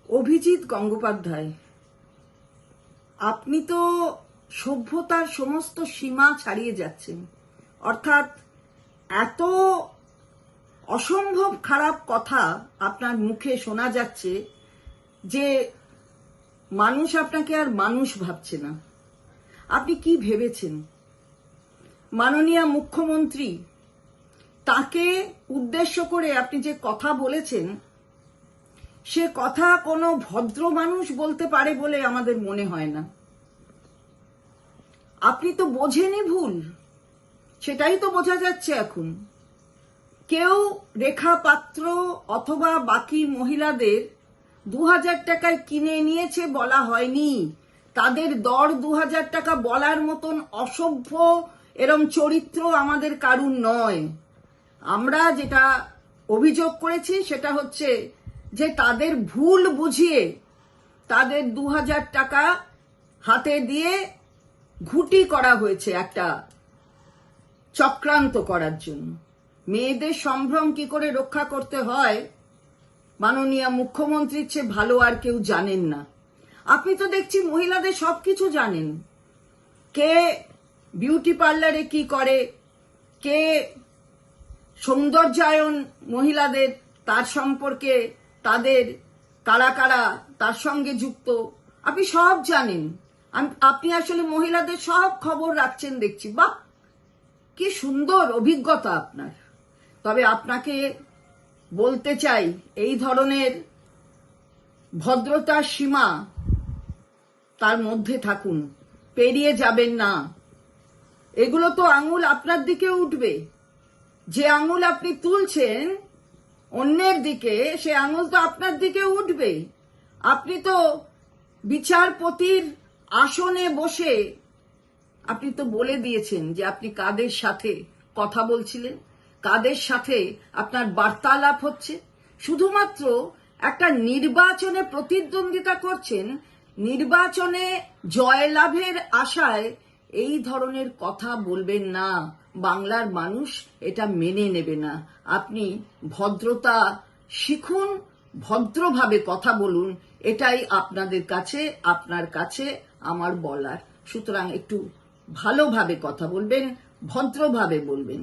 অভিজিৎ গঙ্গোপাধ্যায়, আপনি তো সভ্যতার সমস্ত সীমা ছাড়িয়ে যাচ্ছেন। অর্থাৎ এত অসম্ভব খারাপ কথা আপনার মুখে শোনা যাচ্ছে যে মানুষ আপনাকে আর মানুষ ভাবছে না। আপনি কি ভেবেছেন? মাননীয় মুখ্যমন্ত্রী, তাকে উদ্দেশ্য করে আপনি যে কথা বলেছেন, সে কথা কোনো ভদ্র মানুষ বলতে পারে বলে আমাদের মনে হয় না। আপনি তো বোঝেনই ভুল, সেটাই তো বোঝা যাচ্ছে এখন। কেউ রেখা পাত্র অথবা বাকি মহিলাদের 2000 টাকায় কিনে নিয়েছে বলা হয়নি। তাদের দর 2000 টাকা বলার মতন অসভ্য এরম চরিত্র আমাদের কারুর নয়। আমরা যেটা অভিযোগ করেছি সেটা হচ্ছে যে তাদের ভুল বুঝিয়ে তাদের 2000 টাকা হাতে দিয়ে ঘুটি করা হয়েছে একটা চক্রান্ত করার জন্য। মেয়েদের সম্ভ্রম কি করে রক্ষা করতে হয় মাননীয় মুখ্যমন্ত্রীর চেয়ে ভালো আর কেউ জানেন না। আপনি তো দেখছি মহিলাদের সবকিছু জানেন, কে বিউটি পার্লারে কি করে, কে সৌন্দর্যায়ন মহিলাদের তার সম্পর্কে, তাদের কারা কারা তার সঙ্গে যুক্ত, আপনি সব জানেন। আপনি আসলে মহিলাদের সব খবর রাখছেন দেখছি। বাহ, কি সুন্দর অভিজ্ঞতা আপনার। তবে আপনাকে বলতে চাই, এই ধরনের ভদ্রতার সীমা তার মধ্যে থাকুন, পেরিয়ে যাবেন না। এগুলো তো আঙুল আপনার দিকে উঠবে। যে আঙুল আপনি তুলছেন অন্যের দিকে, সে আঙুল তো আপনার দিকে উঠবে। আপনি তো বিচারপতির আসনে বসে আপনি তো বলে দিয়েছেন যে আপনি কাদের সাথে কথা বলছিলেন, কাদের সাথে আপনার বার্তালাপ হচ্ছে। শুধুমাত্র একটা নির্বাচনে প্রতিদ্বন্দ্বিতা করছেন, নির্বাচনে জয়লাভের আশায় এই ধরনের কথা বলবেন না। বাংলার মানুষ এটা মেনে নেবে না। আপনি ভদ্রতা শিখুন, ভদ্রভাবে কথা বলুন, এটাই আপনার কাছে আমার বলার। সুতরাং একটু ভালোভাবে কথা বলবেন, ভদ্রভাবে বলবেন।